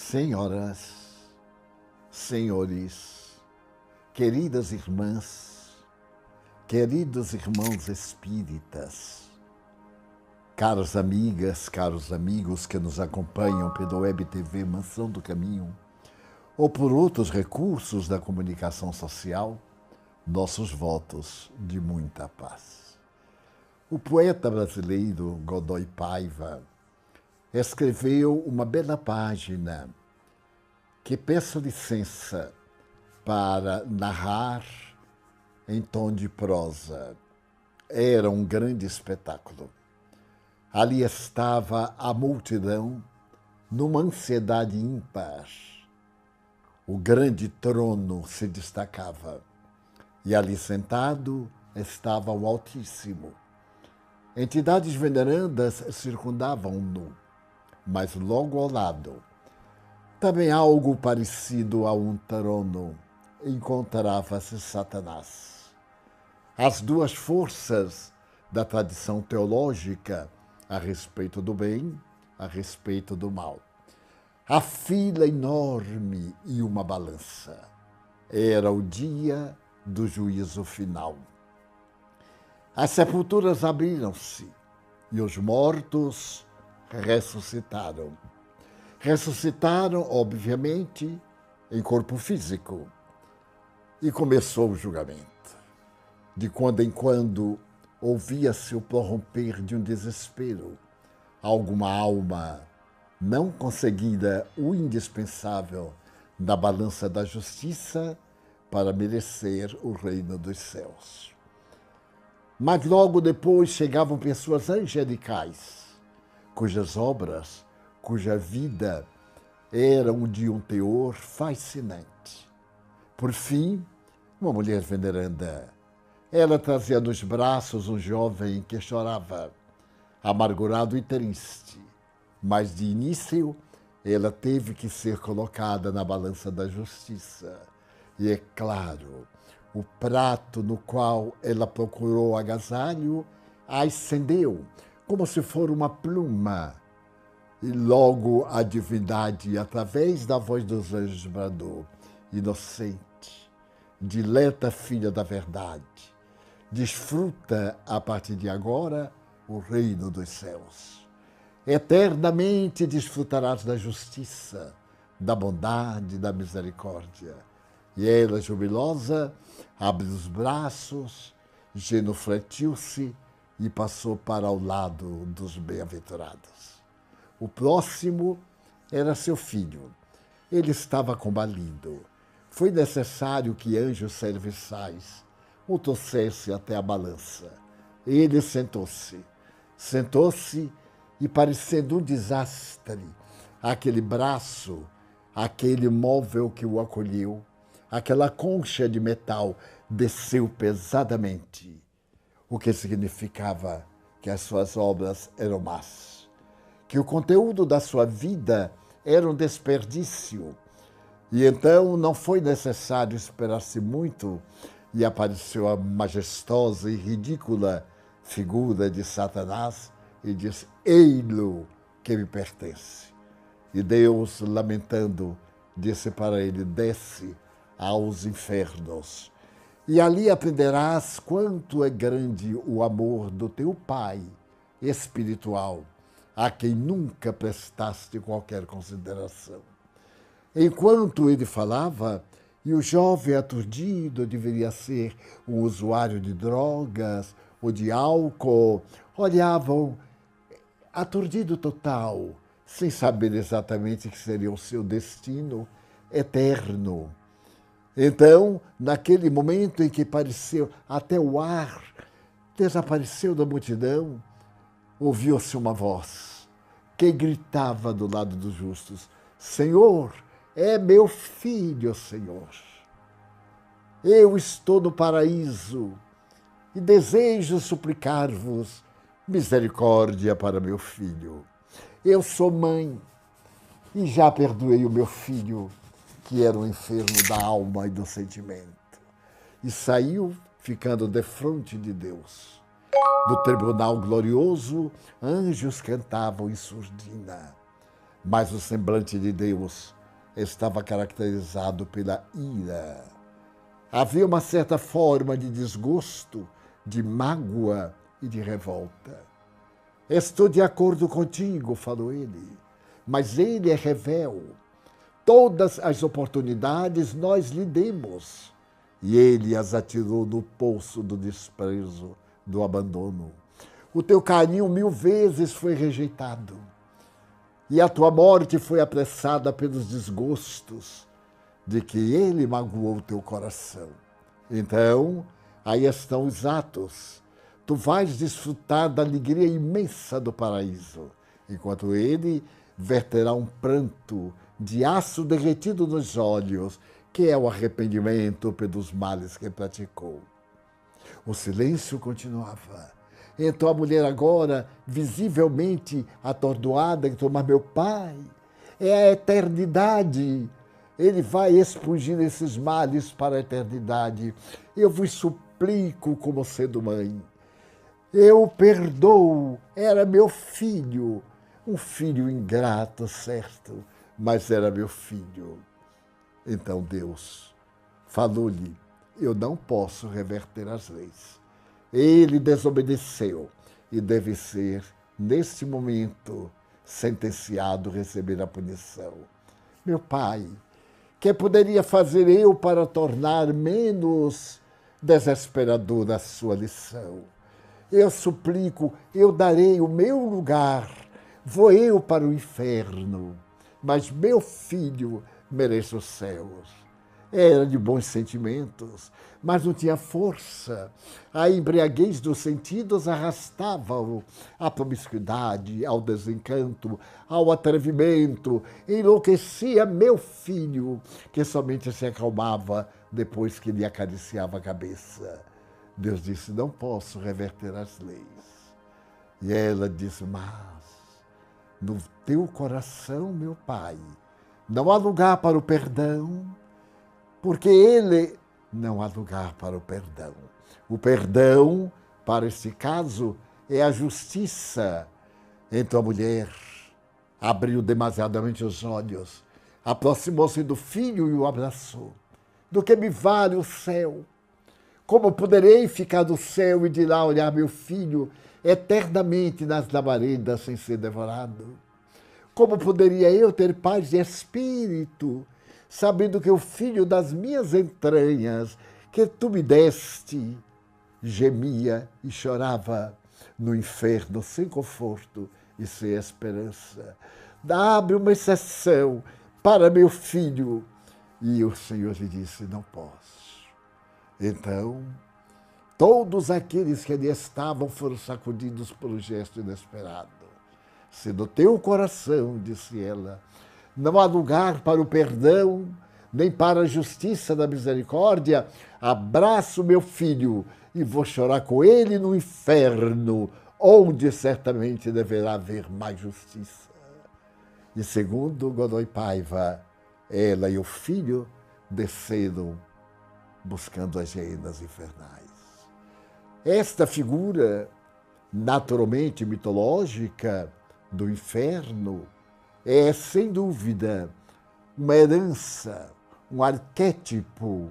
Senhoras, senhores, queridas irmãs, queridos irmãos espíritas, caras amigas, caros amigos que nos acompanham pela Web TV Mansão do Caminho ou por outros recursos da comunicação social, nossos votos de muita paz. O poeta brasileiro Godoy Paiva escreveu uma bela página que peço licença para narrar em tom de prosa. Era um grande espetáculo. Ali estava a multidão numa ansiedade ímpar. O grande trono se destacava e ali sentado estava o Altíssimo. Entidades venerandas circundavam-no, mas logo ao lado, também algo parecido a um trono, encontrava-se Satanás. As duas forças da tradição teológica a respeito do bem, a respeito do mal. A fila enorme e uma balança. Era o dia do juízo final. As sepulturas abriram-se e os mortos ressuscitaram. Ressuscitaram, obviamente, em corpo físico. E começou o julgamento. De quando em quando ouvia-se o prorromper de um desespero. Alguma alma não conseguira o indispensável na balança da justiça para merecer o reino dos céus. Mas logo depois chegavam pessoas angelicais, cujas obras, cuja vida eram de um teor fascinante. Por fim, uma mulher veneranda. Ela trazia nos braços um jovem que chorava, amargurado e triste. Mas, de início, ela teve que ser colocada na balança da justiça. E, é claro, o prato no qual ela procurou agasalho ascendeu, como se for uma pluma. E logo a divindade, através da voz dos anjos, bradou: inocente, dileta filha da verdade, desfruta a partir de agora o reino dos céus. Eternamente desfrutarás da justiça, da bondade, da misericórdia. E ela, jubilosa, abre os braços, genufletiu-se e passou para o lado dos bem-aventurados. O próximo era seu filho. Ele estava combalido. Foi necessário que anjos serviçais o trouxessem até a balança. Ele sentou-se e, parecendo um desastre, aquele braço, aquele móvel que o acolheu, aquela concha de metal desceu pesadamente, o que significava que as suas obras eram más, que o conteúdo da sua vida era um desperdício. E então não foi necessário esperar-se muito e apareceu a majestosa e ridícula figura de Satanás e disse: ei-lo que me pertence. E Deus, lamentando, disse para ele: desce aos infernos. E ali aprenderás quanto é grande o amor do teu Pai espiritual, a quem nunca prestaste qualquer consideração. Enquanto ele falava, e o jovem aturdido deveria ser um usuário de drogas ou de álcool, olhavam aturdido total, sem saber exatamente que seria o seu destino eterno. Então, naquele momento em que pareceu até o ar desapareceu da multidão, ouviu-se uma voz que gritava do lado dos justos: Senhor, é meu filho, Senhor. Eu estou no paraíso e desejo suplicar-vos misericórdia para meu filho. Eu sou mãe e já perdoei o meu filho, que era um enfermo da alma e do sentimento. E saiu ficando defronte de Deus. Do tribunal glorioso, anjos cantavam em surdina. mas o semblante de Deus estava caracterizado pela ira. Havia uma certa forma de desgosto, de mágoa e de revolta. Estou de acordo contigo, falou ele, mas ele é revel. Todas as oportunidades nós lhe demos e ele as atirou no poço do desprezo, do abandono. O teu carinho 1000 vezes foi rejeitado e a tua morte foi apressada pelos desgostos de que ele magoou o teu coração. Então, aí estão os atos. Tu vais desfrutar da alegria imensa do paraíso, enquanto ele verterá um pranto de aço derretido nos olhos, que é o arrependimento pelos males que praticou. O silêncio continuava. Então a mulher agora, visivelmente atordoada, gritou, mas meu pai, é a eternidade. Ele vai expungir esses males para a eternidade. Eu vos suplico como sendo mãe. Eu o perdoo, era meu filho. Um filho ingrato, certo, mas era meu filho. Então Deus falou-lhe, eu não posso reverter as leis. Ele desobedeceu e deve ser, neste momento, sentenciado a receber a punição. Meu pai, que poderia fazer eu para tornar menos desesperadora a sua lição? Eu suplico, eu darei o meu lugar, vou eu para o inferno, mas meu filho merece os céus. Era de bons sentimentos, mas não tinha força. A embriaguez dos sentidos arrastava-o à promiscuidade, ao desencanto, ao atrevimento. Enlouquecia meu filho, que somente se acalmava depois que lhe acariciava a cabeça. Deus disse, não posso reverter as leis. E ela disse, mas no teu coração, meu pai, não há lugar para o perdão, porque ele não há lugar para o perdão. O perdão, para este caso, é a justiça. Então a mulher abriu demasiadamente os olhos, aproximou-se do filho e o abraçou. Do que me vale o céu? Como poderei ficar do céu e de lá olhar meu filho eternamente nas labaredas sem ser devorado? Como poderia eu ter paz de espírito, sabendo que o filho das minhas entranhas, que tu me deste, gemia e chorava no inferno sem conforto e sem esperança? Abre uma exceção para meu filho. E o Senhor lhe disse, não posso. Então, todos aqueles que ali estavam foram sacudidos pelo gesto inesperado. Se no teu coração, disse ela, não há lugar para o perdão, nem para a justiça da misericórdia, abraço meu filho e vou chorar com ele no inferno, onde certamente deverá haver mais justiça. E segundo Godoy Paiva, ela e o filho desceram buscando as hienas infernais. Esta figura, naturalmente mitológica, do inferno, é, sem dúvida, uma herança, um arquétipo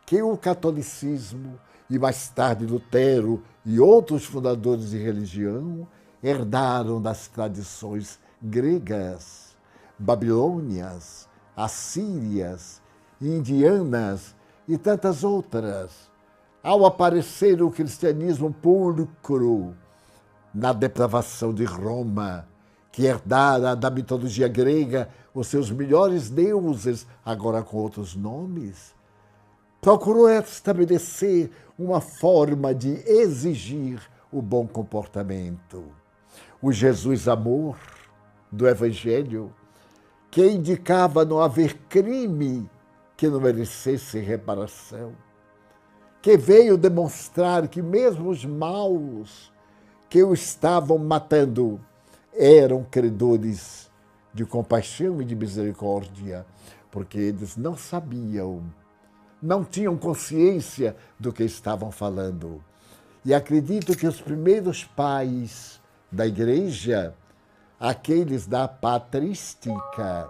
que o catolicismo e mais tarde Lutero e outros fundadores de religião herdaram das tradições gregas, babilônias, assírias, indianas e tantas outras. Ao aparecer o cristianismo pulcro na depravação de Roma, que herdara da mitologia grega os seus melhores deuses, agora com outros nomes, procurou estabelecer uma forma de exigir o bom comportamento. O Jesus amor do Evangelho, que indicava não haver crime que não merecesse reparação, que veio demonstrar que mesmo os maus que o estavam matando eram credores de compaixão e de misericórdia, porque eles não sabiam, não tinham consciência do que estavam falando. E acredito que os primeiros pais da igreja aqueles da patrística,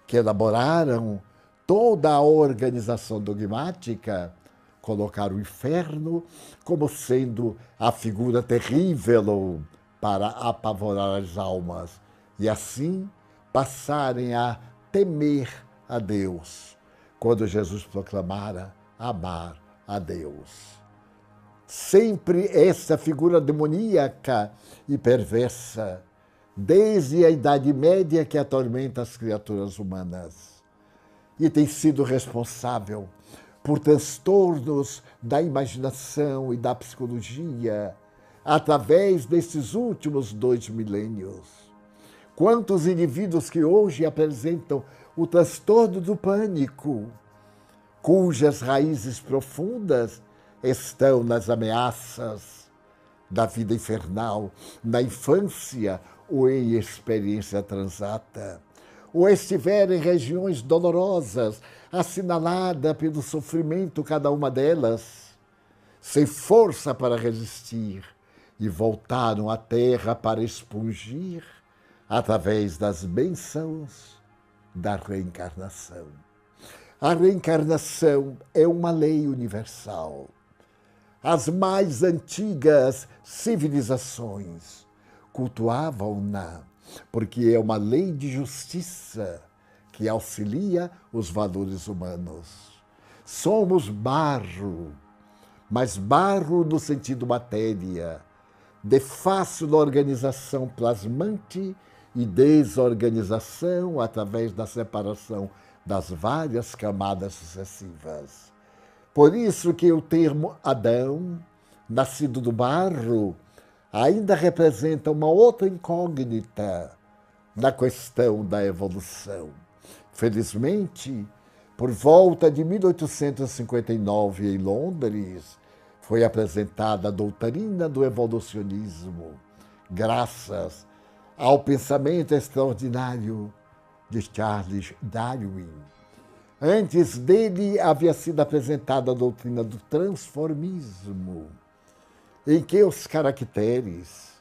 que elaboraram toda a organização dogmática, colocaram o inferno como sendo a figura terrível para apavorar as almas e assim passarem a temer a Deus, quando Jesus proclamara amar a Deus. Sempre essa figura demoníaca e perversa, desde a Idade Média, que atormenta as criaturas humanas e tem sido responsável por transtornos da imaginação e da psicologia através desses últimos 2 milênios. Quantos indivíduos que hoje apresentam o transtorno do pânico, cujas raízes profundas estão nas ameaças da vida infernal, na infância ou em experiência transata, ou estiver em regiões dolorosas, assinalada pelo sofrimento cada uma delas, sem força para resistir, e voltaram à terra para expungir, através das bênçãos da reencarnação. A reencarnação é uma lei universal. As mais antigas civilizações cultuavam-na, porque é uma lei de justiça que auxilia os valores humanos. Somos barro, mas barro no sentido matéria, de fácil organização plasmante e desorganização através da separação das várias camadas sucessivas. Por isso que o termo Adão, nascido do barro, ainda representa uma outra incógnita na questão da evolução. Felizmente, por volta de 1859, em Londres, foi apresentada a doutrina do evolucionismo, graças ao pensamento extraordinário de Charles Darwin. Antes dele havia sido apresentada a doutrina do transformismo, em que os caracteres,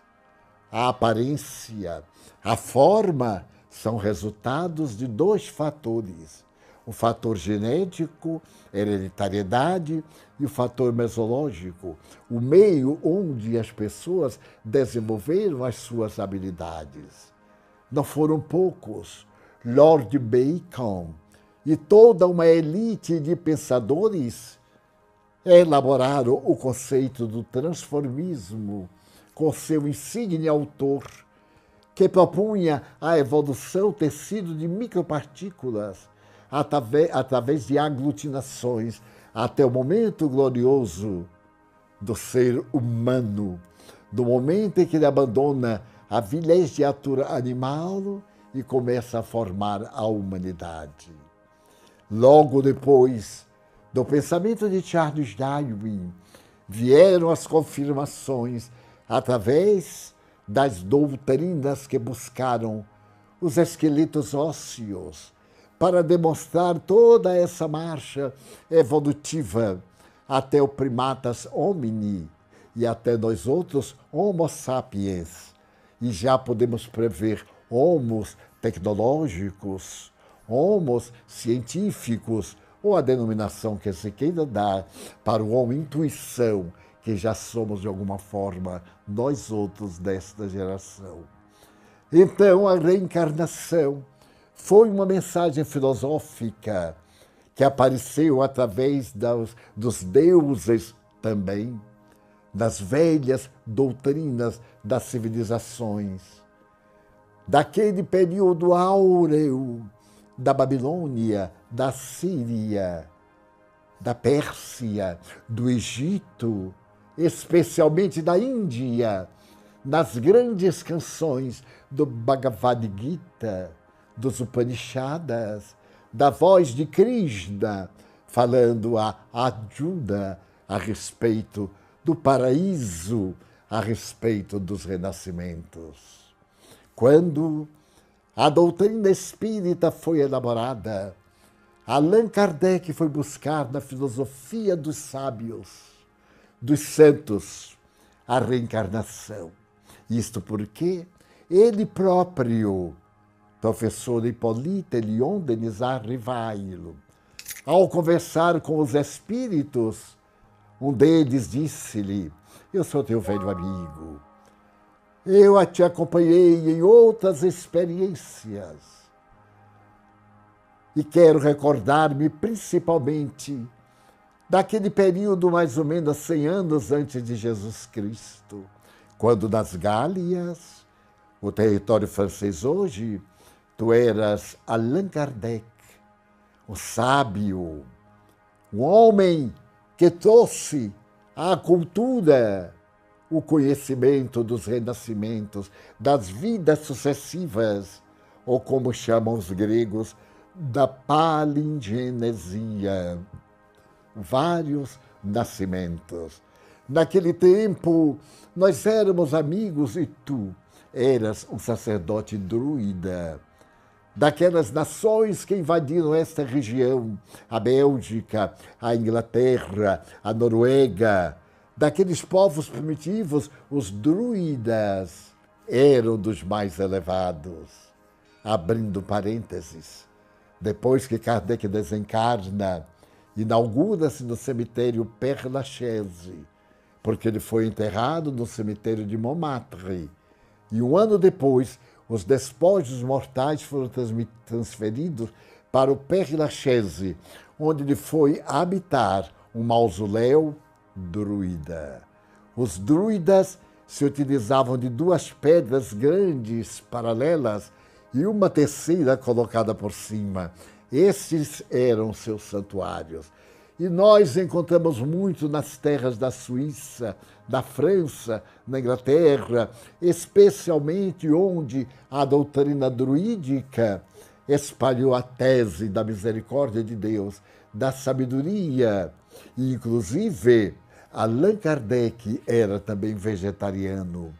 a aparência, a forma são resultados de 2 fatores: o fator genético, hereditariedade, e o fator mesológico, o meio onde as pessoas desenvolveram as suas habilidades. Não foram poucos. Lord Bacon e toda uma elite de pensadores elaboraram o conceito do transformismo com seu insigne autor, que propunha a evolução ter sido de micropartículas através de aglutinações até o momento glorioso do ser humano, do momento em que ele abandona a vilegiatura animal e começa a formar a humanidade. Logo depois do pensamento de Charles Darwin, vieram as confirmações através das doutrinas que buscaram os esqueletos ósseos para demonstrar toda essa marcha evolutiva até o primatas homini e até nós outros homo sapiens. E já podemos prever homos tecnológicos, homos científicos, ou a denominação que se queira dar para o homo intuição, que já somos de alguma forma nós outros desta geração. Então, a reencarnação foi uma mensagem filosófica que apareceu através dos deuses também, das velhas doutrinas das civilizações, daquele período áureo da Babilônia, da Síria, da Pérsia, do Egito, especialmente da Índia, nas grandes canções do Bhagavad Gita, dos Upanishadas, da voz de Krishna, falando a Arjuna a respeito do paraíso, a respeito dos renascimentos. Quando a doutrina espírita foi elaborada, Allan Kardec foi buscar na filosofia dos sábios, dos santos, a reencarnação. Isto porque Ele próprio, professor Hippolyte Léon Denis Rivail, ao conversar com os espíritos, um deles disse-lhe: eu sou teu velho amigo, eu te acompanhei em outras experiências e quero recordar-me principalmente daquele período mais ou menos 100 anos antes de Jesus Cristo, quando nas Gálias, o território francês hoje, tu eras Allan Kardec, o sábio, um homem que trouxe à cultura o conhecimento dos renascimentos, das vidas sucessivas, ou como chamam os gregos, da palingenesia, vários nascimentos. Naquele tempo, nós éramos amigos e tu eras um sacerdote druida, daquelas nações que invadiram esta região, a Bélgica, a Inglaterra, a Noruega, daqueles povos primitivos, os druidas eram dos mais elevados. Abrindo parênteses, depois que Kardec desencarna, inaugura-se no cemitério Père Lachaise, porque ele foi enterrado no cemitério de Montmartre. E um ano depois, os despojos mortais foram transferidos para o Père Lachaise, onde ele foi habitar um mausoléu druida. Os druidas se utilizavam de 2 pedras grandes, paralelas, e uma terceira colocada por cima. Esses eram seus santuários. E nós encontramos muito nas terras da Suíça, da França, na Inglaterra, especialmente onde a doutrina druídica espalhou a tese da misericórdia de Deus, da sabedoria. E, inclusive, Allan Kardec era também vegetariano.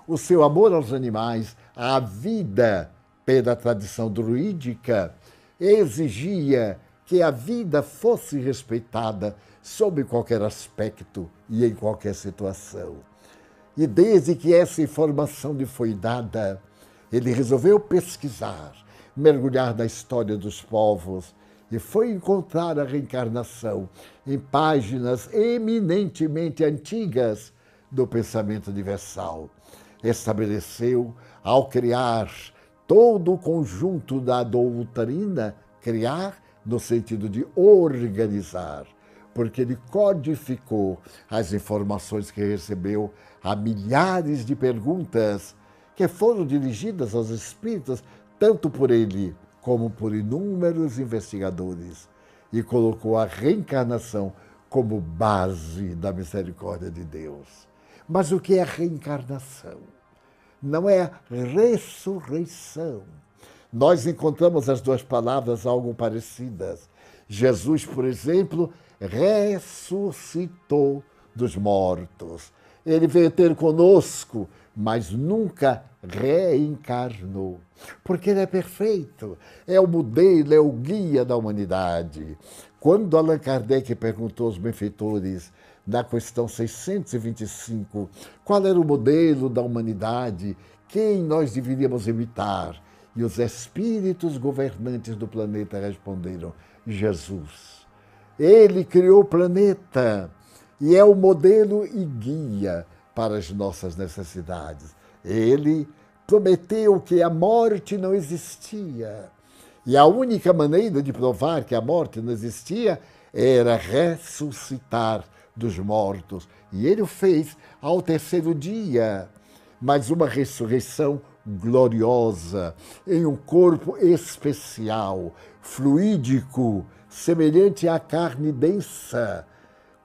O seu amor aos animais, à vida pela tradição druídica, exigia que a vida fosse respeitada sob qualquer aspecto e em qualquer situação. E desde que essa informação lhe foi dada, ele resolveu pesquisar, mergulhar na história dos povos e foi encontrar a reencarnação em páginas eminentemente antigas do pensamento universal. Estabeleceu, ao criar todo o conjunto da doutrina, criar no sentido de organizar, porque ele codificou as informações que recebeu a milhares de perguntas que foram dirigidas aos espíritos, tanto por ele como por inúmeros investigadores, e colocou a reencarnação como base da misericórdia de Deus. Mas o que é reencarnação? Não é ressurreição. Nós encontramos as 2 palavras algo parecidas. Jesus, por exemplo, ressuscitou dos mortos. Ele veio ter conosco, mas nunca reencarnou. Porque ele é perfeito, é o modelo, é o guia da humanidade. Quando Allan Kardec perguntou aos benfeitores, na questão 625, qual era o modelo da humanidade, quem nós deveríamos imitar? E os espíritos governantes do planeta responderam: Jesus. Ele criou o planeta e é o modelo e guia para as nossas necessidades. Ele prometeu que a morte não existia. E a única maneira de provar que a morte não existia era ressuscitar dos mortos. E ele o fez ao 3º dia, mas uma ressurreição gloriosa, em um corpo especial, fluídico, semelhante à carne densa,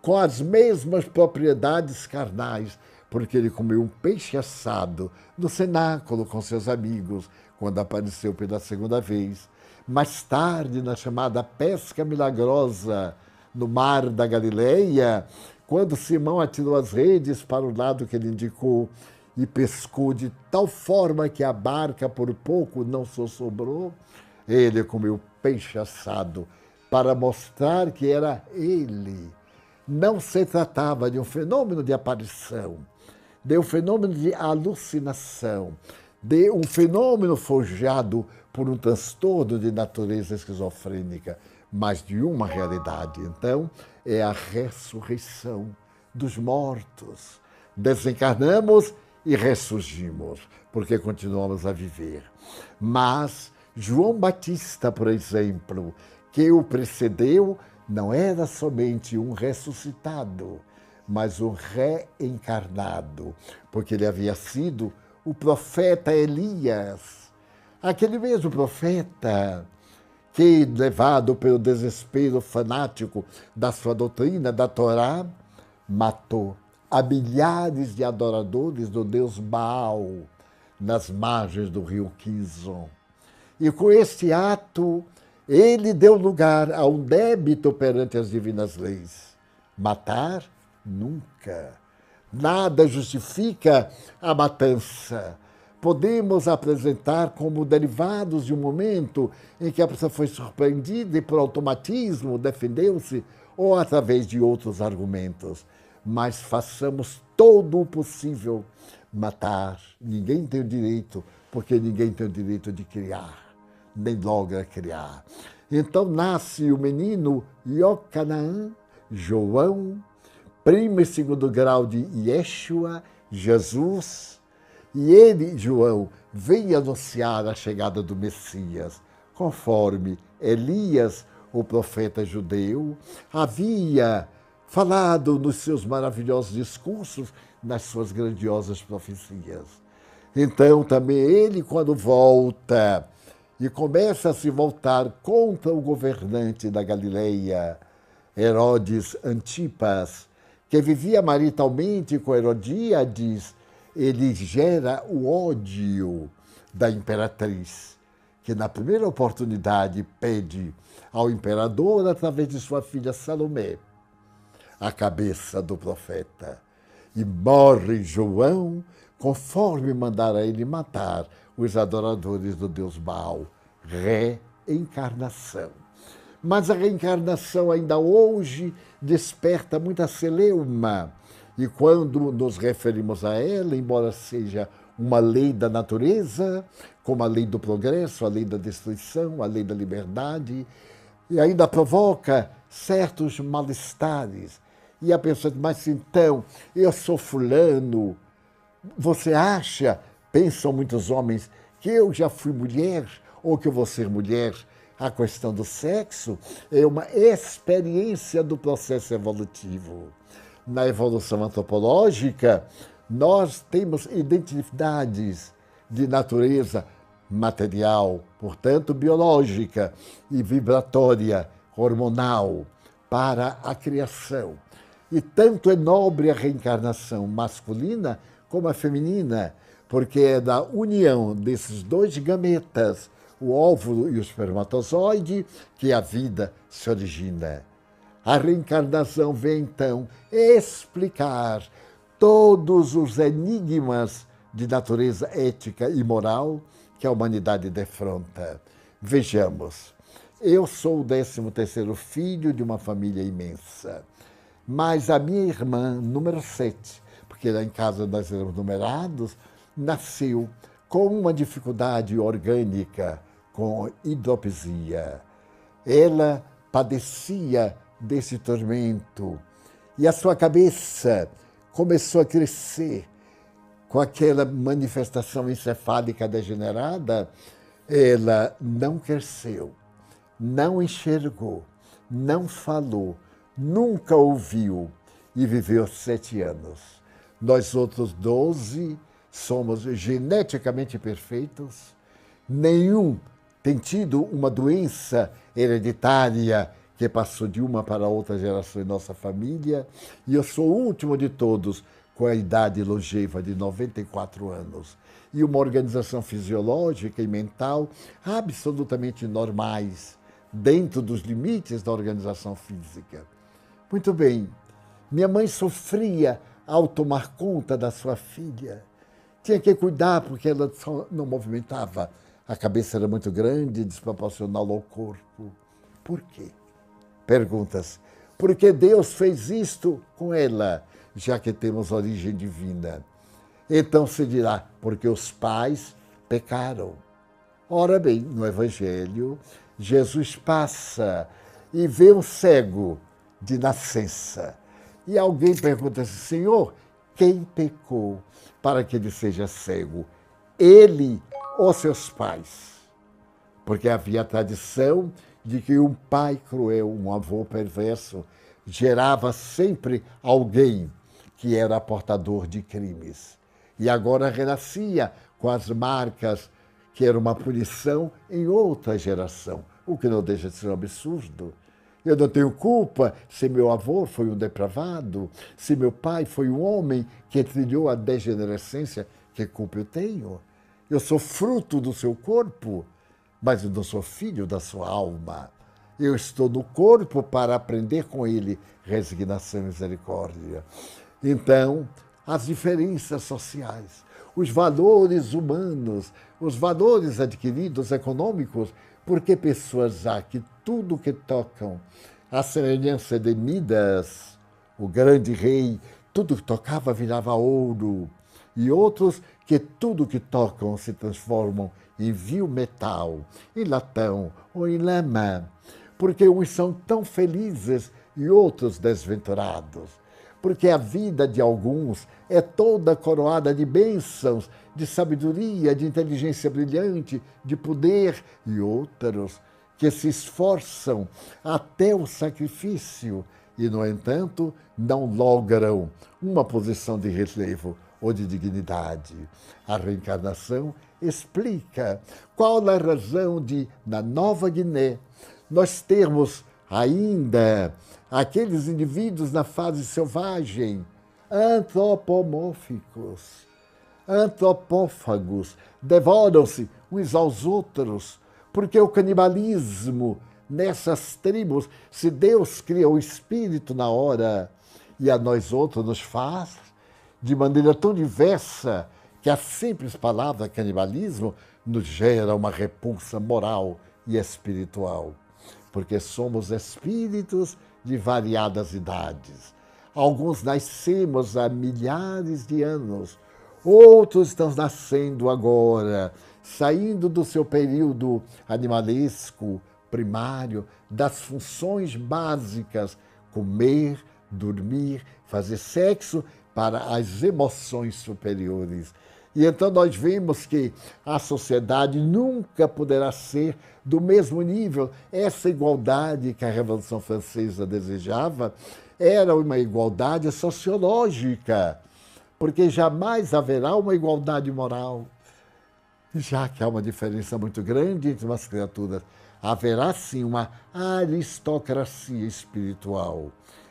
com as mesmas propriedades carnais, porque ele comeu um peixe assado no cenáculo com seus amigos, quando apareceu pela 2ª vez. Mais tarde, na chamada pesca milagrosa no mar da Galileia, quando Simão atirou as redes para o lado que ele indicou e pescou de tal forma que a barca por pouco não sobrou, ele comeu peixe assado para mostrar que era ele. Não se tratava de um fenômeno de aparição, de um fenômeno de alucinação, de um fenômeno forjado por um transtorno de natureza esquizofrênica, mas de uma realidade. Então, é a ressurreição dos mortos. Desencarnamos e ressurgimos, porque continuamos a viver. Mas João Batista, por exemplo, que o precedeu, não era somente um ressuscitado, mas um reencarnado, porque ele havia sido o profeta Elias, aquele mesmo profeta que, levado pelo desespero fanático da sua doutrina, da Torá, matou a milhares de adoradores do deus Baal nas margens do rio Quizon. E com este ato, ele deu lugar a um débito perante as divinas leis. Matar? Nunca. Nada justifica a matança. Podemos apresentar como derivados de um momento em que a pessoa foi surpreendida e, por automatismo, defendeu-se, ou através de outros argumentos. Mas façamos todo o possível. Matar, ninguém tem o direito, porque ninguém tem o direito de criar, nem logra criar. Então nasce o menino Iocanaan, João, primo e segundo grau de Yeshua, Jesus, e ele, João, vem anunciar a chegada do Messias, conforme Elias, o profeta judeu, havia falado nos seus maravilhosos discursos, nas suas grandiosas profecias. Então também ele, quando volta e começa a se voltar contra o governante da Galileia, Herodes Antipas, que vivia maritalmente com Herodíades, ele gera o ódio da imperatriz, que na primeira oportunidade pede ao imperador, através de sua filha Salomé, a cabeça do profeta. E morre João, conforme mandara ele matar os adoradores do deus Baal. Reencarnação. Mas a reencarnação ainda hoje desperta muita celeuma. E quando nos referimos a ela, embora seja uma lei da natureza, como a lei do progresso, a lei da destruição, a lei da liberdade, e ainda provoca certos malestares. E a pessoa diz, mas então, eu sou fulano, você acha, pensam muitos homens, que eu já fui mulher ou que eu vou ser mulher? A questão do sexo é uma experiência do processo evolutivo. Na evolução antropológica, nós temos identidades de natureza material, portanto biológica, e vibratória, hormonal, para a criação. E tanto é nobre a reencarnação masculina como a feminina, porque é da união desses dois gametas, o óvulo e o espermatozoide, que a vida se origina. A reencarnação vem, então, explicar todos os enigmas de natureza ética e moral que a humanidade defronta. Vejamos, eu sou o 13º filho de uma família imensa, mas a minha irmã, número 7, porque lá em casa nós éramos numerados, nasceu com uma dificuldade orgânica, com hidropisia. Ela padecia desse tormento e a sua cabeça começou a crescer com aquela manifestação encefálica degenerada. Ela não cresceu, não enxergou, não falou, nunca ouviu e viveu 7 anos. Nós outros 12 somos geneticamente perfeitos, nenhum tem tido uma doença hereditária que passou de uma para outra geração em nossa família, e eu sou o último de todos com a idade longeva de 94 anos, e uma organização fisiológica e mental absolutamente normais, dentro dos limites da organização física. Muito bem, minha mãe sofria ao tomar conta da sua filha. Tinha que cuidar porque ela só não movimentava. A cabeça era muito grande, desproporcional ao corpo. Por quê? Perguntas. Por que Deus fez isto com ela, já que temos origem divina? Então se dirá, porque os pais pecaram. Ora bem, no Evangelho, Jesus passa e vê um cego de nascença. E alguém pergunta assim, Senhor, quem pecou para que ele seja cego? Ele ou seus pais? Porque havia a tradição de que um pai cruel, um avô perverso, gerava sempre alguém que era portador de crimes. E agora renascia com as marcas que era uma punição em outra geração, o que não deixa de ser um absurdo. Eu não tenho culpa se meu avô foi um depravado, se meu pai foi um homem que trilhou a degenerescência, que culpa eu tenho? Eu sou fruto do seu corpo, mas eu não sou filho da sua alma. Eu estou no corpo para aprender com ele resignação e misericórdia. Então, as diferenças sociais, os valores humanos, os valores adquiridos econômicos, porque pessoas há que tudo que tocam, a semelhança de Midas, o grande rei, tudo que tocava virava ouro, e outros que tudo que tocam se transformam em vil metal, em latão ou em lama, porque uns são tão felizes e outros desventurados. Porque a vida de alguns é toda coroada de bênçãos, de sabedoria, de inteligência brilhante, de poder, e outros que se esforçam até o sacrifício e, no entanto, não logram uma posição de relevo ou de dignidade. A reencarnação explica qual a razão de, na Nova Guiné, nós termos ainda aqueles indivíduos na fase selvagem, antropomórficos, antropófagos, devoram-se uns aos outros, porque o canibalismo nessas tribos, se Deus cria o espírito na hora e a nós outros nos faz de maneira tão diversa que a simples palavra canibalismo nos gera uma repulsa moral e espiritual, porque somos espíritos de variadas idades. Alguns nascemos há milhares de anos, outros estão nascendo agora, saindo do seu período animalesco, primário, das funções básicas, comer, dormir, fazer sexo, para as emoções superiores. E então nós vemos que a sociedade nunca poderá ser do mesmo nível. Essa igualdade que a Revolução Francesa desejava era uma igualdade sociológica, porque jamais haverá uma igualdade moral. Já que há uma diferença muito grande entre as criaturas, haverá sim uma aristocracia espiritual.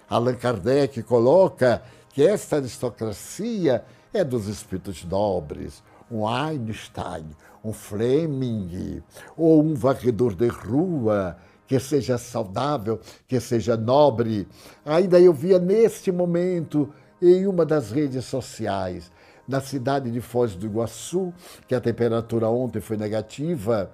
Allan Kardec coloca que esta aristocracia é dos espíritos nobres, um Einstein, um Fleming, ou um varredor de rua, que seja saudável, que seja nobre. Ainda eu via neste momento, em uma das redes sociais, na cidade de Foz do Iguaçu, que a temperatura ontem foi negativa,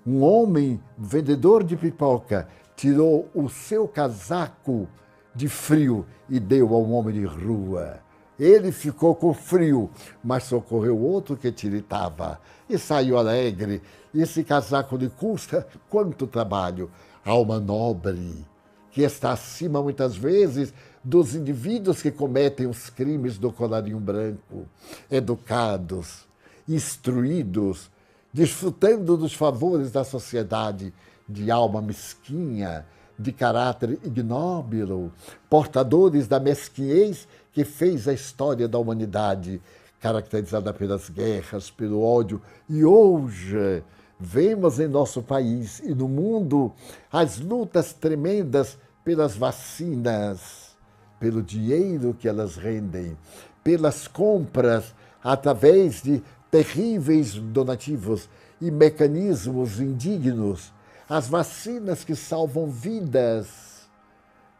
um homem, vendedor de pipoca, tirou o seu casaco de frio e deu a um homem de rua. Ele ficou com frio, mas socorreu outro que tiritava e saiu alegre. E esse casaco lhe custa quanto trabalho? Alma nobre, que está acima muitas vezes dos indivíduos que cometem os crimes do colarinho branco, educados, instruídos, desfrutando dos favores da sociedade, de alma mesquinha, de caráter ignóbil, portadores da mesquinhez que fez a história da humanidade, caracterizada pelas guerras, pelo ódio. E hoje vemos em nosso país e no mundo as lutas tremendas pelas vacinas, pelo dinheiro que elas rendem, pelas compras através de terríveis donativos e mecanismos indignos, as vacinas que salvam vidas.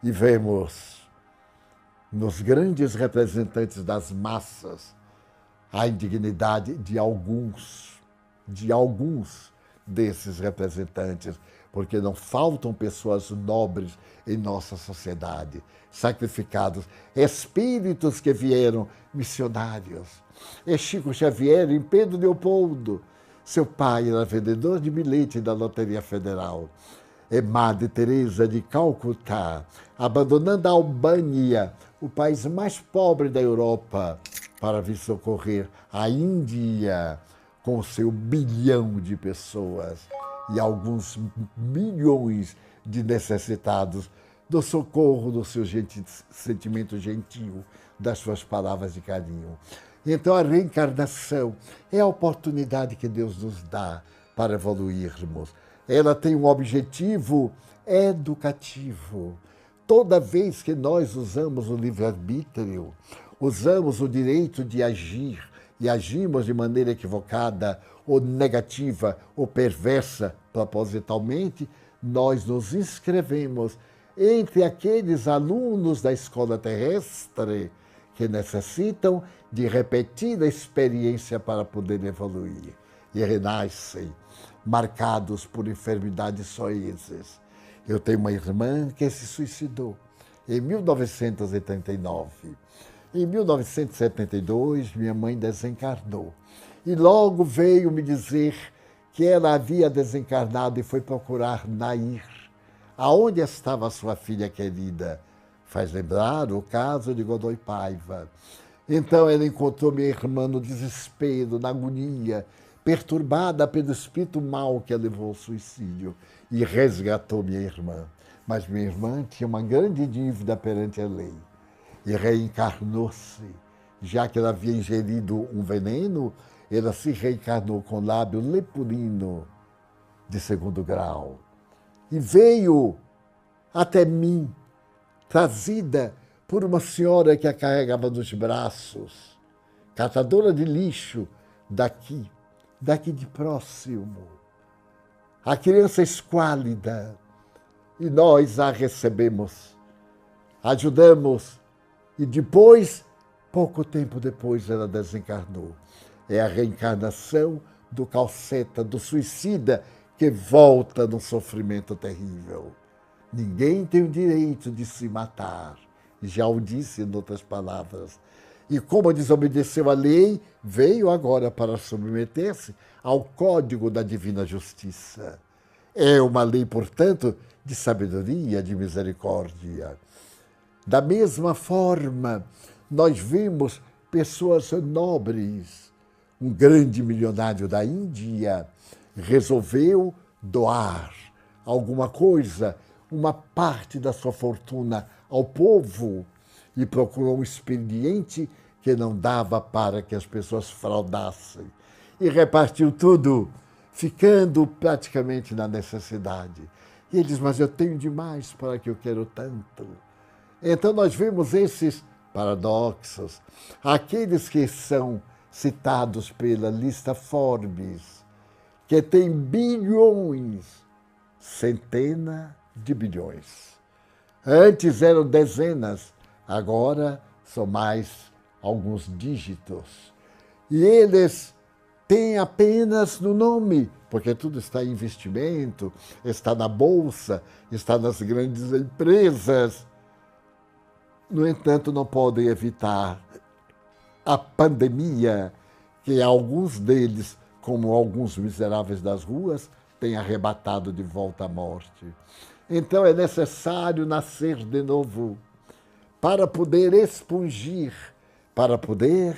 E vemos nos grandes representantes das massas a indignidade de alguns desses representantes, porque não faltam pessoas nobres em nossa sociedade, sacrificados, espíritos que vieram missionários. É Chico Xavier, em Pedro Leopoldo, Seu pai era vendedor de bilhete da Loteria Federal. É Madre Teresa de Calcutá, abandonando a Albânia, o país mais pobre da Europa, para vir socorrer a Índia, com seu bilhão de pessoas e alguns milhões de necessitados, do socorro do seu sentimento gentil, das suas palavras de carinho. Então a reencarnação é a oportunidade que Deus nos dá para evoluirmos. Ela tem um objetivo educativo. Toda vez que nós usamos o livre-arbítrio, usamos o direito de agir e agimos de maneira equivocada, ou negativa, ou perversa, propositalmente, nós nos inscrevemos entre aqueles alunos da escola terrestre que necessitam de repetida experiência para poder evoluir e renascem, marcados por enfermidades soezes. Eu tenho uma irmã que se suicidou em 1989. Em 1972, minha mãe desencarnou. E logo veio me dizer que ela havia desencarnado e foi procurar Nair. Aonde estava a sua filha querida? Faz lembrar o caso de Godoy Paiva. Então ela encontrou minha irmã no desespero, na agonia, perturbada pelo espírito mau que a levou ao suicídio, e resgatou minha irmã. Mas minha irmã tinha uma grande dívida perante a lei e reencarnou-se. Já que ela havia ingerido um veneno, ela se reencarnou com lábio leporino de 2º grau. E veio até mim, trazida por uma senhora que a carregava nos braços, catadora de lixo daqui de próximo. A criança esquálida, e nós a recebemos, ajudamos, e depois, pouco tempo depois, ela desencarnou. É a reencarnação do calceta, do suicida, que volta num sofrimento terrível. Ninguém tem o direito de se matar. Já o disse em outras palavras. E como desobedeceu a lei, veio agora para submeter-se ao código da divina justiça. É uma lei, portanto, de sabedoria, de misericórdia. Da mesma forma, nós vimos pessoas nobres. Um grande milionário da Índia resolveu doar alguma coisa, uma parte da sua fortuna ao povo, e procurou um expediente que não dava para que as pessoas fraudassem. E repartiu tudo, ficando praticamente na necessidade. E ele diz, mas eu tenho demais para que eu quero tanto. Então nós vemos esses paradoxos, aqueles que são citados pela lista Forbes, que tem bilhões, centenas de bilhões. Antes eram dezenas, agora são mais alguns dígitos. E eles têm apenas no nome, porque tudo está em investimento, está na bolsa, está nas grandes empresas. No entanto, não podem evitar a pandemia, que alguns deles, como alguns miseráveis das ruas, têm arrebatado de volta à morte. Então é necessário nascer de novo para poder expungir, para poder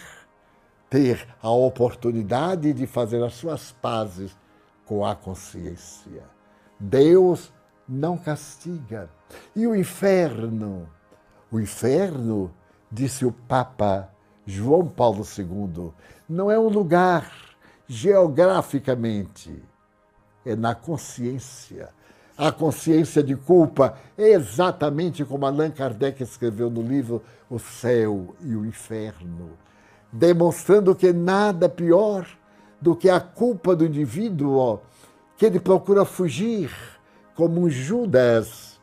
ter a oportunidade de fazer as suas pazes com a consciência. Deus não castiga. E o inferno, disse o Papa João Paulo II, não é um lugar geograficamente, é na consciência. A consciência de culpa é exatamente como Allan Kardec escreveu no livro O Céu e o Inferno, demonstrando que nada pior do que a culpa do indivíduo, que ele procura fugir como um Judas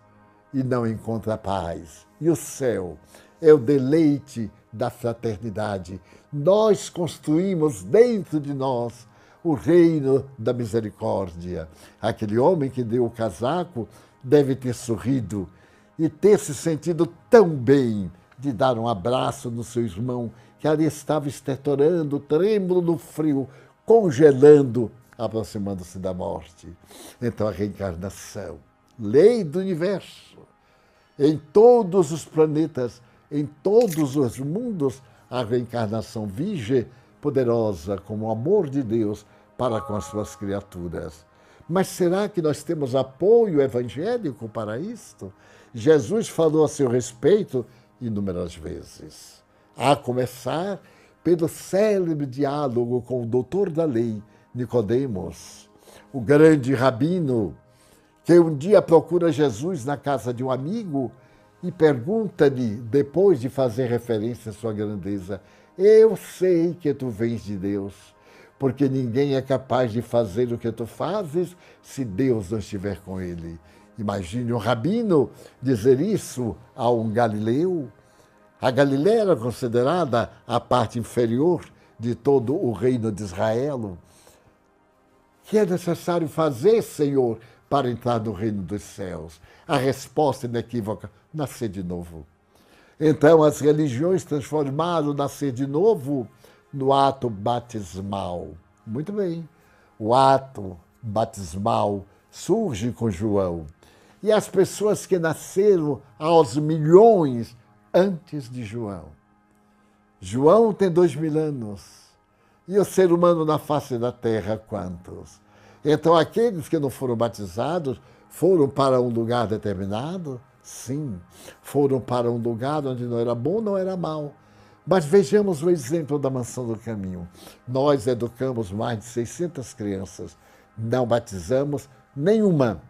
e não encontra paz. E o céu é o deleite da fraternidade. Nós construímos dentro de nós o reino da misericórdia. Aquele homem que deu o casaco deve ter sorrido e ter se sentido tão bem de dar um abraço no seu irmão, que ali estava estertorando, trêmulo no frio, congelando aproximando-se da morte. Então a reencarnação, lei do universo, em todos os planetas, em todos os mundos, a reencarnação vige, poderosa como o amor de Deus para com as suas criaturas. Mas será que nós temos apoio evangélico para isto? Jesus falou a seu respeito inúmeras vezes. A começar pelo célebre diálogo com o doutor da lei, Nicodemos, o grande rabino, que um dia procura Jesus na casa de um amigo e pergunta-lhe, depois de fazer referência à sua grandeza, eu sei que tu vens de Deus, porque ninguém é capaz de fazer o que tu fazes se Deus não estiver com ele. Imagine um rabino dizer isso a um galileu. A Galileia era considerada a parte inferior de todo o reino de Israel. O que é necessário fazer, Senhor, para entrar no reino dos céus? A resposta inequívoca: nascer de novo. Então as religiões transformaram o nascer de novo no ato batismal. Muito bem, o ato batismal surge com João. E as pessoas que nasceram aos milhões antes de João. João tem 2000 anos. E o ser humano na face da terra, quantos? Então aqueles que não foram batizados foram para um lugar determinado? Sim, foram para um lugar onde não era bom, não era mal. Mas vejamos o exemplo da Mansão do Caminho. Nós educamos mais de 600 crianças, não batizamos nenhuma.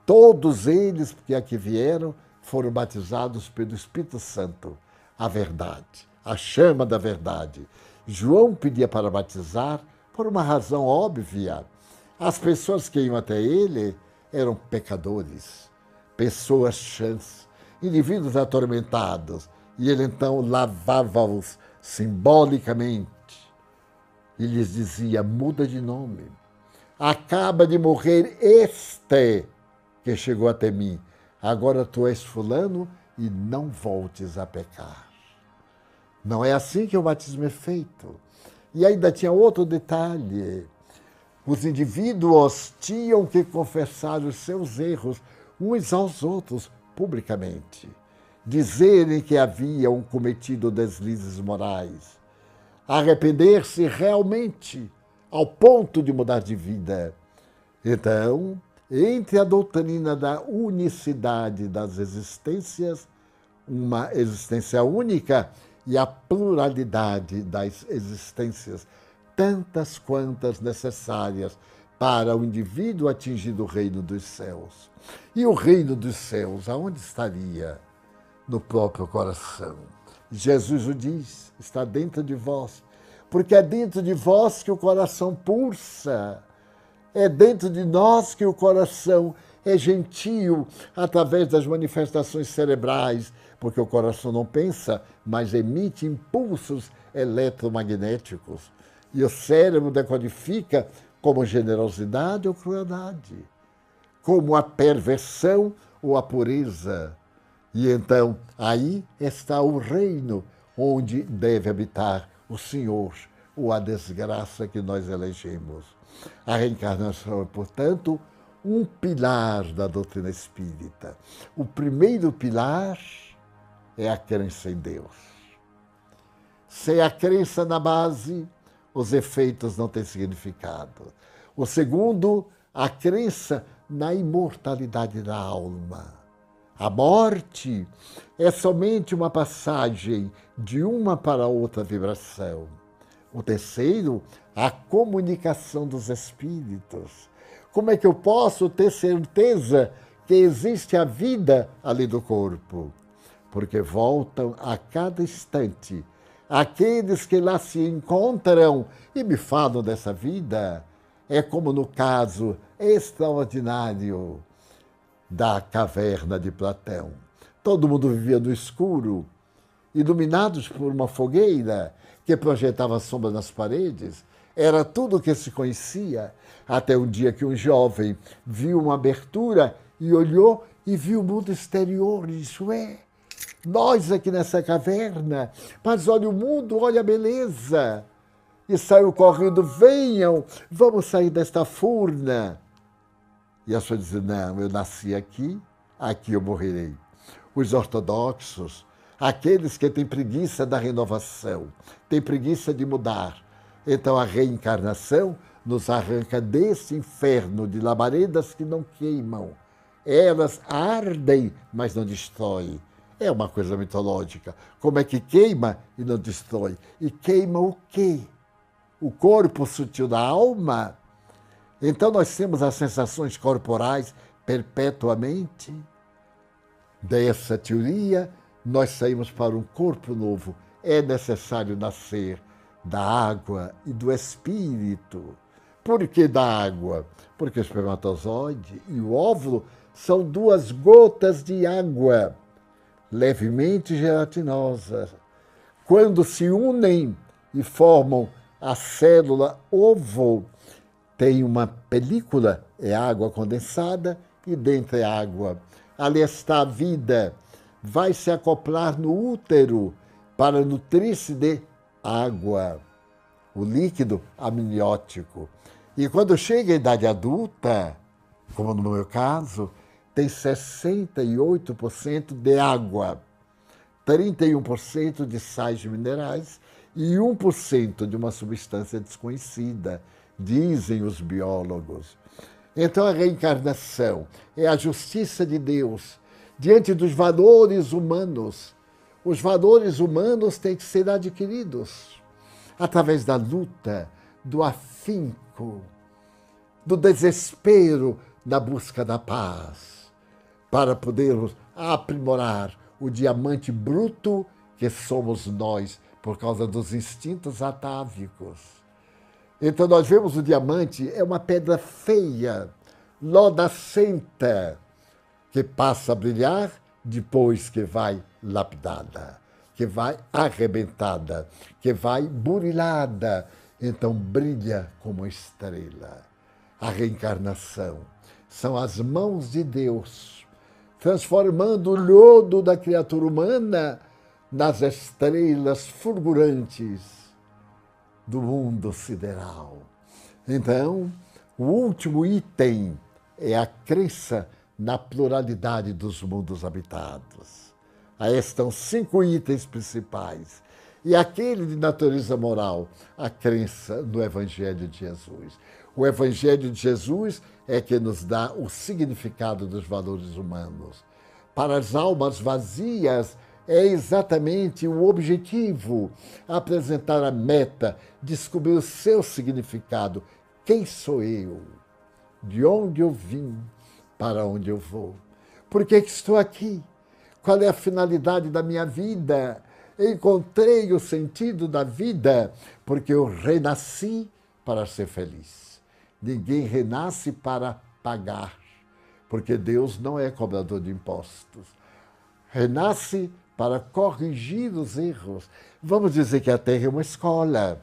Todos eles que aqui vieram foram batizados pelo Espírito Santo, a verdade, a chama da verdade. João pedia para batizar por uma razão óbvia. As pessoas que iam até ele eram pecadores, pessoas chãs, indivíduos atormentados, e ele então lavava-os simbolicamente e lhes dizia: muda de nome, acaba de morrer este que chegou até mim, agora tu és fulano e não voltes a pecar. Não é assim que o batismo é feito. E ainda tinha outro detalhe: os indivíduos tinham que confessar os seus erros uns aos outros publicamente, dizerem que haviam cometido deslizes morais, arrepender-se realmente ao ponto de mudar de vida. Então, entre a doutrina da unicidade das existências, uma existência única, e a pluralidade das existências, tantas quantas necessárias para o indivíduo atingir o reino dos céus. E o reino dos céus, aonde estaria? No próprio coração. Jesus o diz, está dentro de vós, porque é dentro de vós que o coração pulsa, é dentro de nós que o coração é gentil através das manifestações cerebrais, porque o coração não pensa, mas emite impulsos eletromagnéticos. E o cérebro decodifica como generosidade ou crueldade, como a perversão ou a pureza. E então, aí está o reino onde deve habitar o Senhor ou a desgraça que nós elegemos. A reencarnação é, portanto, um pilar da doutrina espírita. O primeiro pilar é a crença em Deus. Sem a crença na base, os efeitos não têm significado. O segundo, a crença na imortalidade da alma. A morte é somente uma passagem de uma para outra vibração. O terceiro, a comunicação dos espíritos. Como é que eu posso ter certeza que existe a vida ali do corpo? Porque voltam a cada instante aqueles que lá se encontram e me falam dessa vida. É como no caso extraordinário da caverna de Platão. Todo mundo vivia no escuro, iluminados por uma fogueira que projetava sombra nas paredes. Era tudo o que se conhecia, até um dia que um jovem viu uma abertura e olhou e viu o mundo exterior e disse: ué, nós aqui nessa caverna, mas olha o mundo, olha a beleza. e saiu correndo, venham, vamos sair desta furna. E a pessoa diz, não, eu nasci aqui, aqui eu morrerei. Os ortodoxos, aqueles que têm preguiça da renovação, têm preguiça de mudar. Então a reencarnação nos arranca desse inferno de labaredas que não queimam. Elas ardem, mas não destroem. É uma coisa mitológica. Como é que queima e não destrói? E queima o quê? O corpo sutil da alma? Então nós temos as sensações corporais perpetuamente. Dessa teoria, nós saímos para um corpo novo. É necessário nascer da água e do espírito. Por que da água? Porque o espermatozoide e o óvulo são duas gotas de água, levemente gelatinosas. Quando se unem e formam a célula ovo, tem uma película, é água condensada, e dentro é água. Ali está a vida. Vai se acoplar no útero para nutrir-se de água, o líquido amniótico. E quando chega a idade adulta, como no meu caso, tem 68% de água, 31% de sais minerais e 1% de uma substância desconhecida, dizem os biólogos. Então a reencarnação é a justiça de Deus diante dos valores humanos. Os valores humanos têm que ser adquiridos através da luta, do afinco, do desespero na busca da paz, para podermos aprimorar o diamante bruto que somos nós por causa dos instintos atávicos. Então nós vemos o diamante, é uma pedra feia, lodacenta, que passa a brilhar depois que vai lapidada, que vai arrebentada, que vai burilada. Então brilha como estrela. A reencarnação são as mãos de Deus, transformando o lodo da criatura humana nas estrelas fulgurantes do mundo sideral. Então, o último item é a crença na pluralidade dos mundos habitados. Aí estão 5 itens principais. E aquele de natureza moral, a crença no Evangelho de Jesus. O Evangelho de Jesus é que nos dá o significado dos valores humanos. Para as almas vazias, é exatamente o objetivo, apresentar a meta, descobrir o seu significado. Quem sou eu? De onde eu vim? Para onde eu vou? Por que estou aqui? Qual é a finalidade da minha vida? Encontrei o sentido da vida porque eu renasci para ser feliz. Ninguém renasce para pagar, porque Deus não é cobrador de impostos. Renasce para corrigir os erros. Vamos dizer que a Terra é uma escola.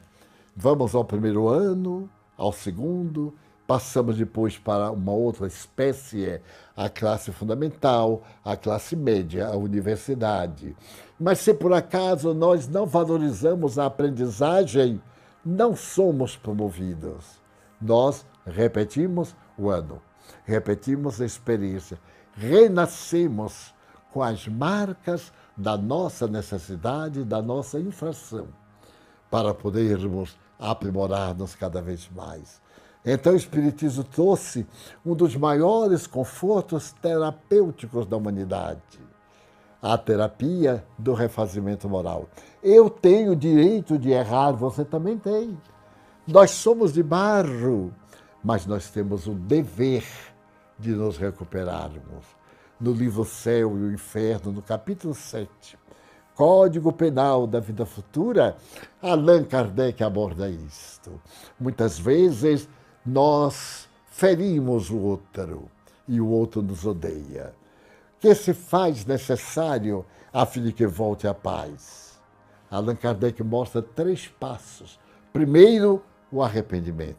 Vamos ao primeiro ano, ao segundo, passamos depois para uma outra espécie, a classe fundamental, a classe média, a universidade. Mas se por acaso nós não valorizamos a aprendizagem, não somos promovidos. Nós repetimos o ano, repetimos a experiência, renascemos com as marcas da nossa necessidade, da nossa infração, para podermos aprimorar-nos cada vez mais. Então o Espiritismo trouxe um dos maiores confortos terapêuticos da humanidade, a terapia do refazimento moral. Eu tenho o direito de errar, você também tem. Nós somos de barro, mas nós temos o dever de nos recuperarmos. No livro Céu e o Inferno, no capítulo 7, Código Penal da Vida Futura, Allan Kardec aborda isto. Muitas vezes nós ferimos o outro e o outro nos odeia. O que se faz necessário a fim de que volte a paz? Allan Kardec mostra 3 passos. Primeiro, o arrependimento.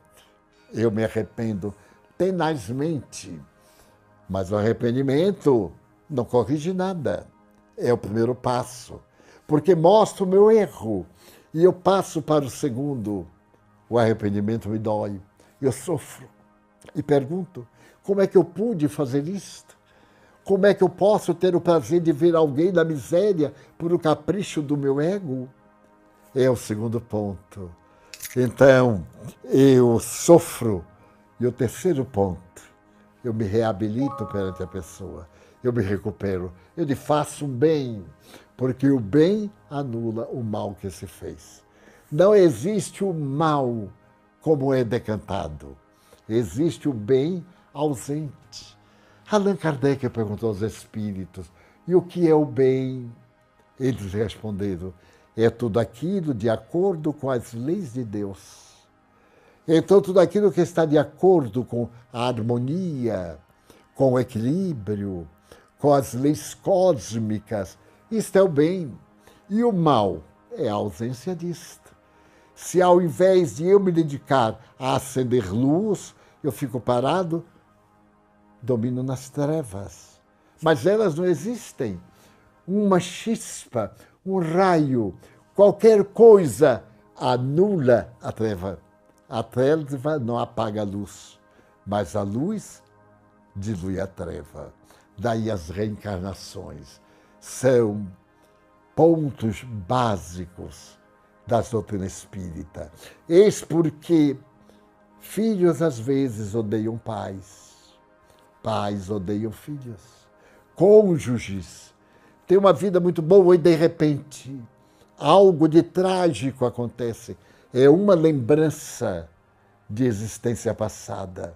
Eu me arrependo tenazmente, mas o arrependimento não corrige nada. É o primeiro passo, porque mostra o meu erro e eu passo para o segundo. O arrependimento me dói. Eu sofro e pergunto, como é que eu pude fazer isto? Como é que eu posso ter o prazer de ver alguém na miséria por um capricho do meu ego? É o segundo ponto. Então, eu sofro. E o terceiro ponto, eu me reabilito perante a pessoa. Eu me recupero. Eu lhe faço um bem, porque o bem anula o mal que se fez. Não existe o mal como é decantado. Existe o bem ausente. Allan Kardec perguntou aos espíritos, e o que é o bem? Eles responderam, é tudo aquilo de acordo com as leis de Deus. Então, tudo aquilo que está de acordo com a harmonia, com o equilíbrio, com as leis cósmicas, isto é o bem. E o mal é a ausência disto. Se ao invés de eu me dedicar a acender luz, eu fico parado, domino nas trevas. Mas elas não existem. Uma chispa, um raio, qualquer coisa anula a treva. A treva não apaga a luz, mas a luz dilui a treva. Daí as reencarnações são pontos básicos da doutrina espírita. Eis porque filhos às vezes odeiam pais, pais odeiam filhos, cônjuges têm uma vida muito boa e de repente algo de trágico acontece. É uma lembrança de existência passada.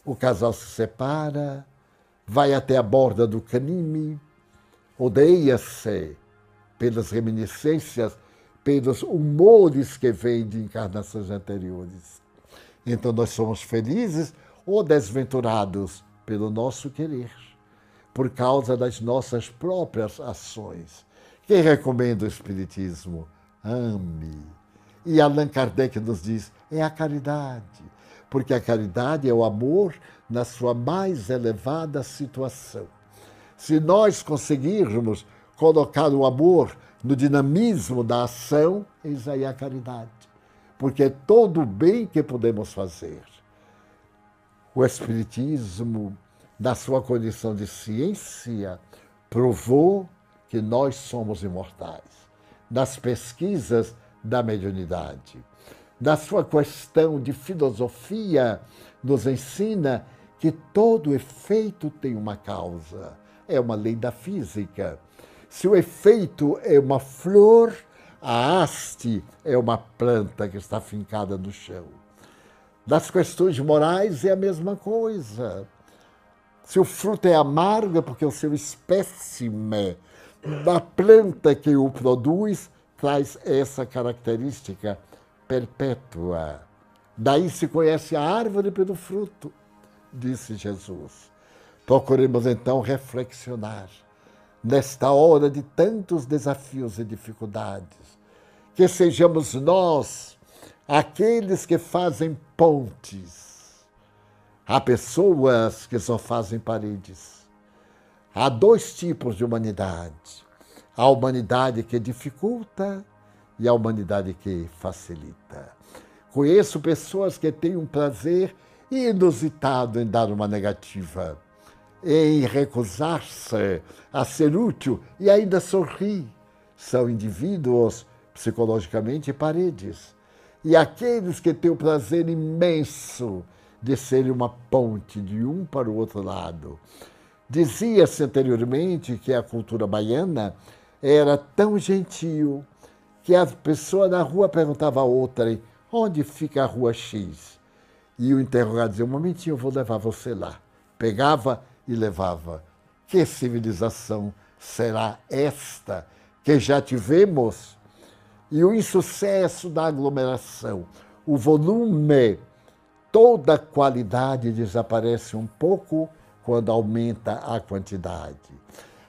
O casal se separa, vai até a borda do crime, odeia-se pelas reminiscências, pelos humores que vêm de encarnações anteriores. Então nós somos felizes ou desventurados pelo nosso querer, por causa das nossas próprias ações. Quem recomenda o Espiritismo? Ame. E Allan Kardec nos diz, é a caridade, porque a caridade é o amor na sua mais elevada situação. Se nós conseguirmos colocar o amor no dinamismo da ação, eis aí a caridade, porque é todo o bem que podemos fazer. O Espiritismo, na sua condição de ciência, provou que nós somos imortais. Nas pesquisas da mediunidade. Na sua questão de filosofia, nos ensina que todo efeito tem uma causa. É uma lei da física. Se o efeito é uma flor, a haste é uma planta que está fincada no chão. Das questões morais é a mesma coisa. Se o fruto é amargo, é porque o seu espécime da planta que o produz traz essa característica perpétua. Daí se conhece a árvore pelo fruto, disse Jesus. Procuremos então reflexionar nesta hora de tantos desafios e dificuldades, que sejamos nós aqueles que fazem pontes. Há pessoas que só fazem paredes. Há dois tipos de humanidade. A humanidade que dificulta e a humanidade que facilita. Conheço pessoas que têm um prazer inusitado em dar uma negativa, em recusar-se a ser útil e ainda sorrir. São indivíduos psicologicamente paredes. E aqueles que têm o prazer imenso de serem uma ponte de um para o outro lado. Dizia-se anteriormente que a cultura baiana era tão gentil que a pessoa na rua perguntava a outra, onde fica a rua X? E o interrogado dizia, um momentinho, eu vou levar você lá. Pegava e levava. Que civilização será esta que já tivemos? E o insucesso da aglomeração, o volume, toda a qualidade desaparece um pouco quando aumenta a quantidade.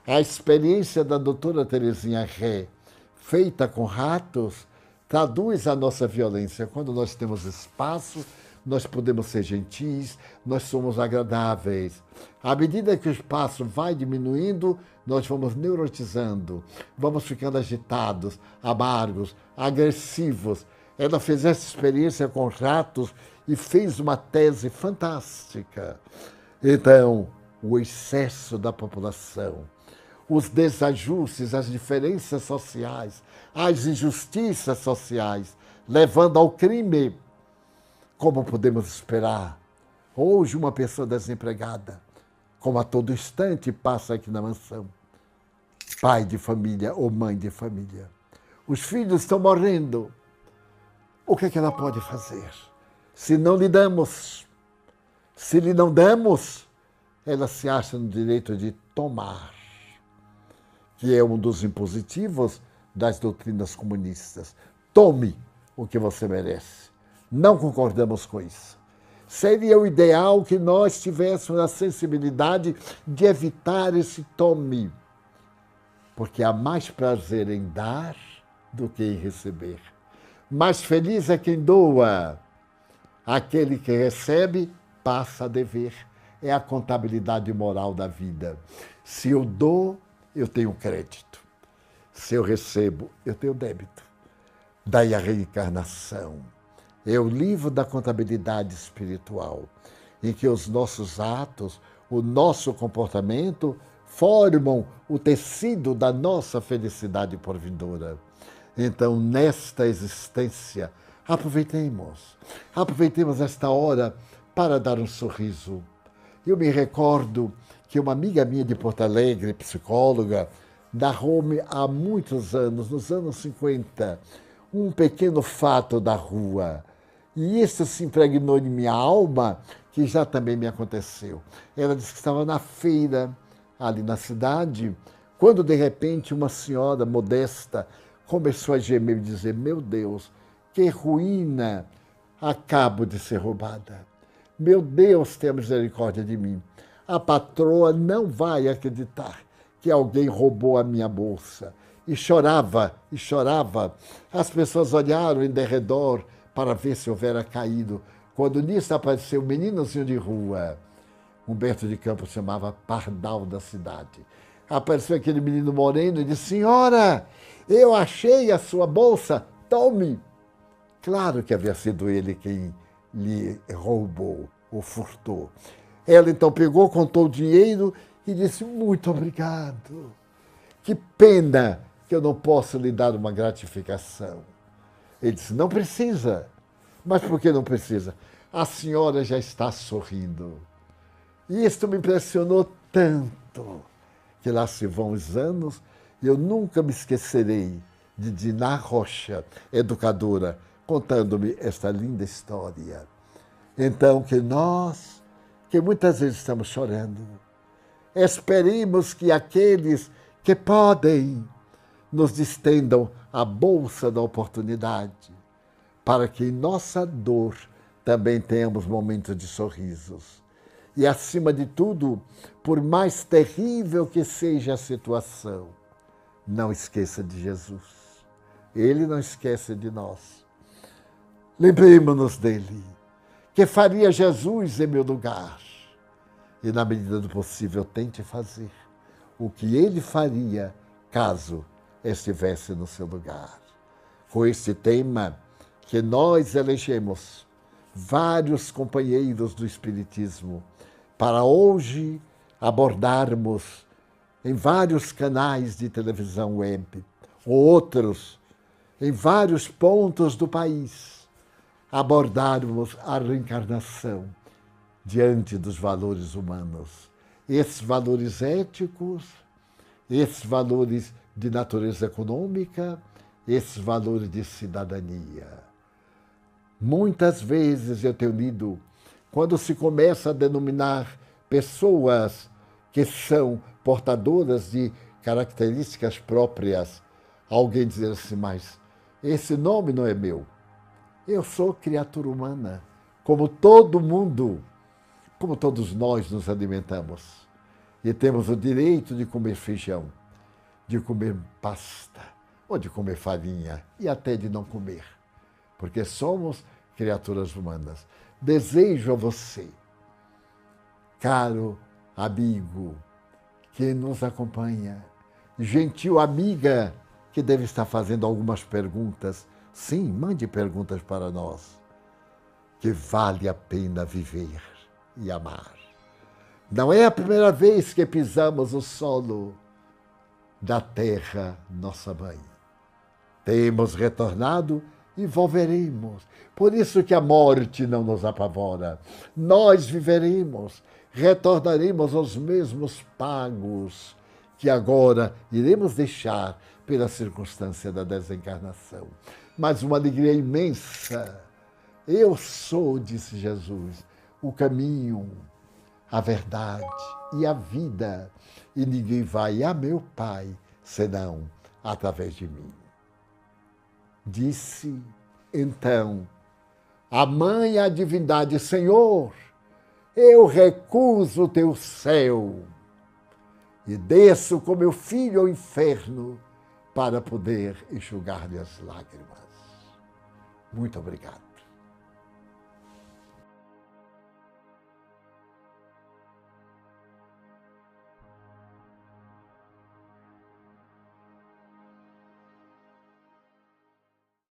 A experiência da doutora Terezinha Ré, feita com ratos, traduz a nossa violência. Quando nós temos espaço, nós podemos ser gentis, nós somos agradáveis. À medida que o espaço vai diminuindo, nós vamos neurotizando, vamos ficando agitados, amargos, agressivos. Ela fez essa experiência com ratos e fez uma tese fantástica. Então, o excesso da população, os desajustes, as diferenças sociais, as injustiças sociais, levando ao crime. Como podemos esperar? Hoje, uma pessoa desempregada, como a todo instante passa aqui na mansão, pai de família ou mãe de família. Os filhos estão morrendo. O que é que ela pode fazer? Se não lhe damos, se lhe não damos, ela se acha no direito de tomar, que é um dos impositivos das doutrinas comunistas. Tome o que você merece. Não concordamos com isso. Seria o ideal que nós tivéssemos a sensibilidade de evitar esse tome, porque há mais prazer em dar do que em receber. Mais feliz é quem doa. Aquele que recebe passa a dever. É a contabilidade moral da vida. Se eu dou, eu tenho crédito. Se eu recebo, eu tenho débito. Daí a reencarnação. É o livro da contabilidade espiritual, em que os nossos atos, o nosso comportamento, formam o tecido da nossa felicidade por vindoura. Então, nesta existência, aproveitemos esta hora para dar um sorriso. Eu me recordo que uma amiga minha de Porto Alegre, psicóloga, narrou-me há muitos anos, nos anos 50, um pequeno fato da rua. E isso se impregnou em minha alma, que já também me aconteceu. Ela disse que estava na feira, ali na cidade, quando de repente uma senhora modesta começou a gemer e dizer: meu Deus, que ruína, acabo de ser roubada. Meu Deus, tenha misericórdia de mim. A patroa não vai acreditar que alguém roubou a minha bolsa. E chorava, e chorava. As pessoas olharam em derredor para ver se houvera caído. Quando nisso apareceu um meninozinho de rua, Humberto de Campos chamava Pardal da cidade. Apareceu aquele menino moreno e disse: senhora, eu achei a sua bolsa, tome. Claro que havia sido ele quem lhe roubou ou furtou. Ela então pegou, contou o dinheiro e disse: muito obrigado. Que pena que eu não posso lhe dar uma gratificação. Ele disse: não precisa. Mas por que não precisa? A senhora já está sorrindo. E isto me impressionou tanto, que lá se vão os anos e eu nunca me esquecerei de Diná Rocha, educadora, contando-me esta linda história. Então, que nós, que muitas vezes estamos chorando, esperemos que aqueles que podem nos distendam a bolsa da oportunidade, para que em nossa dor também tenhamos momentos de sorrisos. E, acima de tudo, por mais terrível que seja a situação, não esqueça de Jesus. Ele não esquece de nós. Lembremos-nos dele. Que faria Jesus em meu lugar? E, na medida do possível, tente fazer o que ele faria caso estivesse no seu lugar. Com este tema que nós elegemos vários companheiros do Espiritismo para hoje abordarmos em vários canais de televisão web, ou outros, em vários pontos do país, abordarmos a reencarnação diante dos valores humanos. Esses valores éticos, esses valores de natureza econômica, esses valores de cidadania. Muitas vezes eu tenho lido, quando se começa a denominar pessoas que são portadoras de características próprias, alguém dizer assim: mas esse nome não é meu. Eu sou criatura humana, como todo mundo, como todos nós nos alimentamos. E temos o direito de comer feijão, de comer pasta, ou de comer farinha, e até de não comer, porque somos criaturas humanas. Desejo a você, caro amigo que nos acompanha, gentil amiga que deve estar fazendo algumas perguntas Sim, mande perguntas para nós, que vale a pena viver e amar. Não é a primeira vez que pisamos o solo da terra, nossa mãe. Temos retornado e volveremos. Por isso que a morte não nos apavora. Nós viveremos, retornaremos aos mesmos pagos que agora iremos deixar pela circunstância da desencarnação. Mas uma alegria imensa. Eu sou, disse Jesus, o caminho, a verdade e a vida, e ninguém vai a meu Pai senão através de mim. Disse então a mãe à divindade: Senhor, eu recuso o teu céu e desço com meu filho ao inferno para poder enxugar-lhe as lágrimas. Muito obrigado.